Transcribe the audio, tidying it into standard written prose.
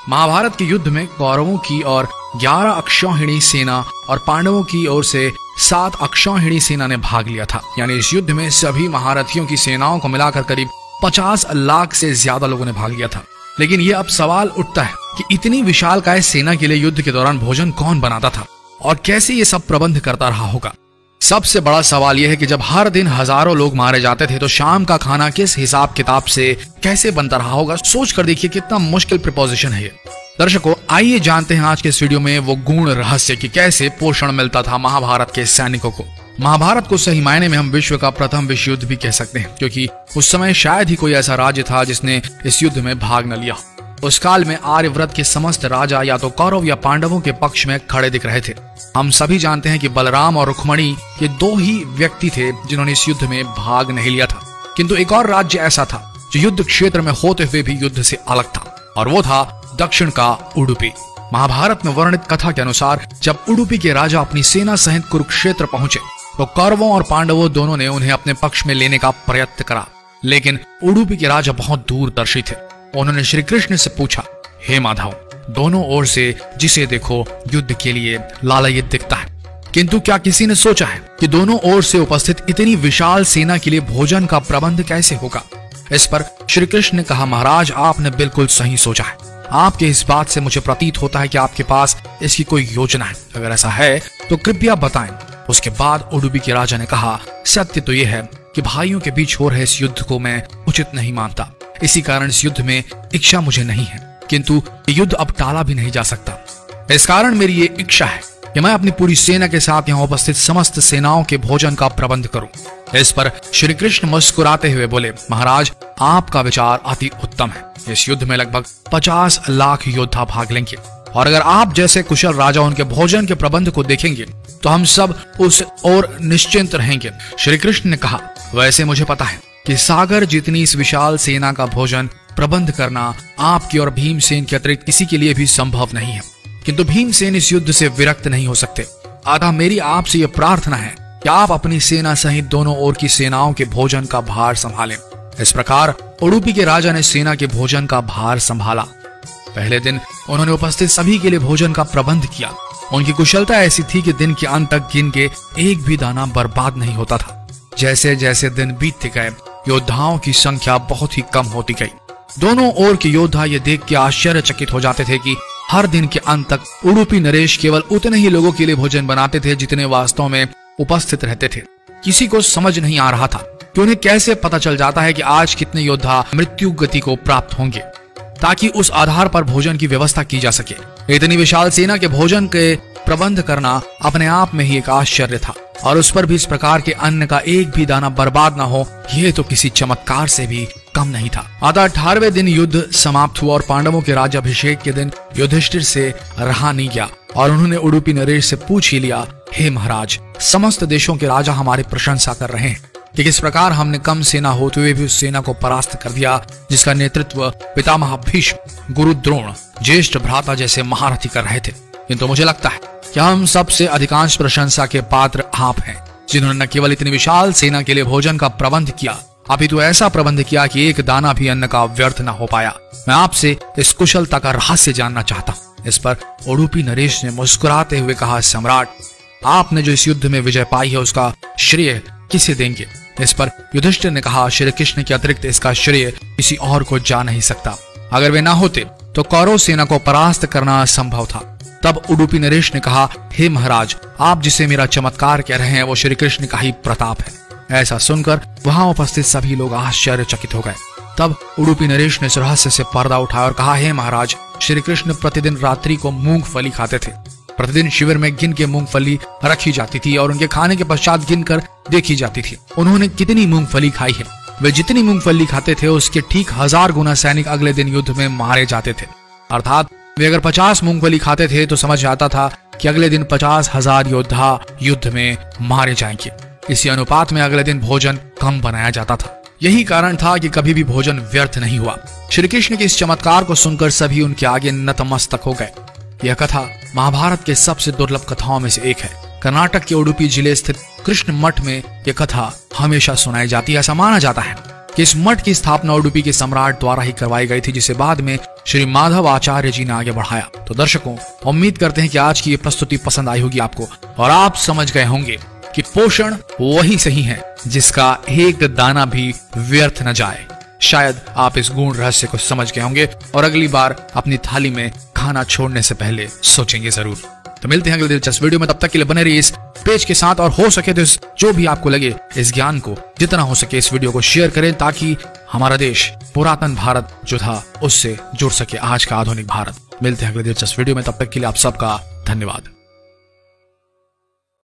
महाभारत के युद्ध में कौरवों की और 11 अक्षौहिणी सेना और पांडवों की ओर से 7 अक्षौहिणी सेना ने भाग लिया था। यानी इस युद्ध में सभी महारथियों की सेनाओं को मिलाकर करीब 50 लाख से ज्यादा लोगों ने भाग लिया था। लेकिन यह अब सवाल उठता है कि इतनी विशालकाय सेना के लिए युद्ध के दौरान भोजन कौन बनाता था और कैसे ये सब प्रबंध करता रहा होगा। सबसे बड़ा सवाल यह है कि जब हर दिन हजारों लोग मारे जाते थे तो शाम का खाना किस हिसाब किताब से कैसे बनता रहा होगा। सोच कर देखिए कितना मुश्किल प्रिपोजिशन है ये। दर्शकों, आइए जानते हैं आज के इस वीडियो में वो गूढ़ रहस्य कि कैसे पोषण मिलता था महाभारत के सैनिकों को। महाभारत को सही मायने में हम विश्व का प्रथम विश्व युद्ध भी कह सकते हैं, क्योंकि उस समय शायद ही कोई ऐसा राज्य था जिसने इस युद्ध में भाग न लिया। उस काल में आर्यव्रत के समस्त राजा या तो कौरव या पांडवों के पक्ष में खड़े दिख रहे थे। हम सभी जानते हैं कि बलराम और रुक्मणी ये 2 ही व्यक्ति थे जिन्होंने इस युद्ध में भाग नहीं लिया था। किंतु एक और राज्य ऐसा था जो युद्ध क्षेत्र में होते हुए भी युद्ध से अलग था, और वो था दक्षिण का उडुपी। महाभारत में वर्णित कथा के अनुसार जब उडुपी के राजा अपनी सेना सहित कुरुक्षेत्र पहुंचे तो कौरवों और पांडवों दोनों ने उन्हें अपने पक्ष में लेने का प्रयत्न करा। लेकिन उडुपी के राजा बहुत दूरदर्शी थे। उन्होंने श्री कृष्ण से पूछा, हे माधव, दोनों ओर से जिसे देखो युद्ध के लिए लालायित दिखता है, किंतु क्या किसी ने सोचा है कि दोनों ओर से उपस्थित इतनी विशाल सेना के लिए भोजन का प्रबंध कैसे होगा। इस पर श्री कृष्ण ने कहा, महाराज, आपने बिल्कुल सही सोचा है। आपके इस बात से मुझे प्रतीत होता है कि आपके पास इसकी कोई योजना है। अगर ऐसा है तो कृपया बताएं। उसके बाद उडुपी के राजा ने कहा, सत्य तो यह है कि भाइयों के बीच हो रहे इस युद्ध को मैं उचित नहीं मानता। इसी कारण इस युद्ध में इच्छा मुझे नहीं है, किंतु युद्ध अब टाला भी नहीं जा सकता। इस कारण मेरी ये इच्छा है कि मैं अपनी पूरी सेना के साथ यहाँ उपस्थित समस्त सेनाओं के भोजन का प्रबंध करूं। इस पर श्री कृष्ण मुस्कुराते हुए बोले, महाराज, आपका विचार अति उत्तम है। इस युद्ध में लगभग 50 लाख योद्धा भाग लेंगे, और अगर आप जैसे कुशल राजा उनके भोजन के प्रबंध को देखेंगे तो हम सब उस ओर निश्चिंत रहेंगे। श्री कृष्ण ने कहा, वैसे मुझे पता है कि सागर जितनी इस विशाल सेना का भोजन प्रबंध करना आपकी और भीमसेन के अतिरिक्त किसी के लिए भी संभव नहीं है, किंतु भीमसेन इस युद्ध से विरक्त नहीं हो सकते। अतः मेरी आपसे यह प्रार्थना है कि आप अपनी सेना सहित दोनों ओर की सेनाओं के भोजन का भार संभालें। इस प्रकार उडुपी के राजा ने सेना के भोजन का भार संभाला। पहले दिन उन्होंने उपस्थित सभी के लिए भोजन का प्रबंध किया। उनकी कुशलता ऐसी थी कि दिन के अंत तक गिन के एक भी दाना बर्बाद नहीं होता था। जैसे जैसे दिन बीतते गए योद्धाओं की संख्या बहुत ही कम होती गई। दोनों ओर के योद्धा ये देख के आश्चर्यचकित हो जाते थे कि हर दिन के अंत तक उडुपी नरेश केवल उतने ही लोगों के लिए भोजन बनाते थे जितने वास्तव में उपस्थित रहते थे। किसी को समझ नहीं आ रहा था कि उन्हें कैसे पता चल जाता है कि आज कितने योद्धा मृत्यु गति को प्राप्त होंगे, ताकि उस आधार पर भोजन की व्यवस्था की जा सके। इतनी विशाल सेना के भोजन के प्रबंध करना अपने आप में ही एक आश्चर्य था, और उस पर भी इस प्रकार के अन्न का एक भी दाना बर्बाद ना हो, यह तो किसी चमत्कार से भी कम नहीं था। अतः 18वें दिन युद्ध समाप्त हुआ और पांडवों के राज्याभिषेक के दिन युधिष्ठिर से रहा नहीं गया, और उन्होंने उडुपी नरेश से पूछ ही लिया, हे महाराज, समस्त देशों के राजा हमारी प्रशंसा कर रहे हैं कि किस प्रकार हमने कम सेना होते हुए भी उस सेना को परास्त कर दिया जिसका नेतृत्व पितामह भीष्म, गुरु द्रोण, ज्येष्ठ भ्राता जैसे महारथी कर रहे थे। किंतु मुझे लगता है कि हम सबसे अधिकांश प्रशंसा के पात्र आप हैं, जिन्होंने न केवल इतनी विशाल सेना के लिए भोजन का प्रबंध किया, अपितु ऐसा प्रबंध किया कि एक दाना भी अन्न का व्यर्थ न हो पाया। मैं आपसे इस कुशलता का रहस्य जानना चाहता हूँ। इस पर उडुपी नरेश ने मुस्कुराते हुए कहा, सम्राट, आपने जो इस युद्ध में विजय पाई है उसका श्रेय किसे देंगे। इस पर युधिष्ठिर ने कहा, श्री कृष्ण के अतिरिक्त इसका श्रेय किसी और को जा नहीं सकता। अगर वे ना होते तो कौरव सेना को परास्त करना असंभव था। तब उडुपी नरेश ने कहा, हे महाराज, आप जिसे मेरा चमत्कार कह रहे हैं वो श्री कृष्ण का ही प्रताप है। ऐसा सुनकर वहां उपस्थित सभी लोग आश्चर्यचकित हो गए। तब उडुपी नरेश ने इस रहस्य से पर्दा उठाया और कहा, हे महाराज, श्री कृष्ण प्रतिदिन रात्रि को मूंगफली खाते थे। प्रतिदिन शिविर में गिन के मूंगफली रखी जाती थी और उनके खाने के पश्चात गिनकर देखी जाती थी उन्होंने कितनी मूंगफली खाई है। वे जितनी मूंगफली खाते थे उसके ठीक 1000 गुना सैनिक अगले दिन युद्ध में मारे जाते थे। अर्थात वे अगर 50 मूंगफली खाते थे तो समझ आता था कि अगले दिन 50,000 योद्धा युद्ध में मारे जाएंगे। इसी अनुपात में अगले दिन भोजन कम बनाया जाता था। यही कारण था कि कभी भी भोजन व्यर्थ नहीं हुआ। श्री कृष्ण के इस चमत्कार को सुनकर सभी उनके आगे नतमस्तक हो गए। यह कथा महाभारत के सबसे दुर्लभ कथाओं में से एक है। कर्नाटक के उडुपी जिले स्थित कृष्ण मठ में यह कथा हमेशा सुनाई जाती है। ऐसा माना जाता है कि इस मठ की स्थापना उडुपी के सम्राट द्वारा ही करवाई गई थी, जिसे बाद में श्री माधव आचार्य जी ने आगे बढ़ाया। तो दर्शकों, उम्मीद करते हैं कि आज की ये प्रस्तुति पसंद आई होगी आपको और आप समझ गए होंगे कि पोषण वही सही है जिसका एक दाना भी व्यर्थ न जाए। शायद आप इस गूढ़ रहस्य को समझ गए होंगे और अगली बार अपनी थाली में खाना छोड़ने से पहले सोचेंगे जरूर। तो मिलते हैं अगले दिलचस्प वीडियो में, तब तक के लिए बने रहिए इस पेज के साथ और हो सके तो जो भी आपको लगे इस ज्ञान को जितना हो सके इस वीडियो को शेयर करें, ताकि हमारा देश पुरातन भारत जो था उससे जुड़ सके आज का आधुनिक भारत। मिलते हैं अगले दिलचस्प वीडियो में, तब तक के लिए आप सबका धन्यवाद।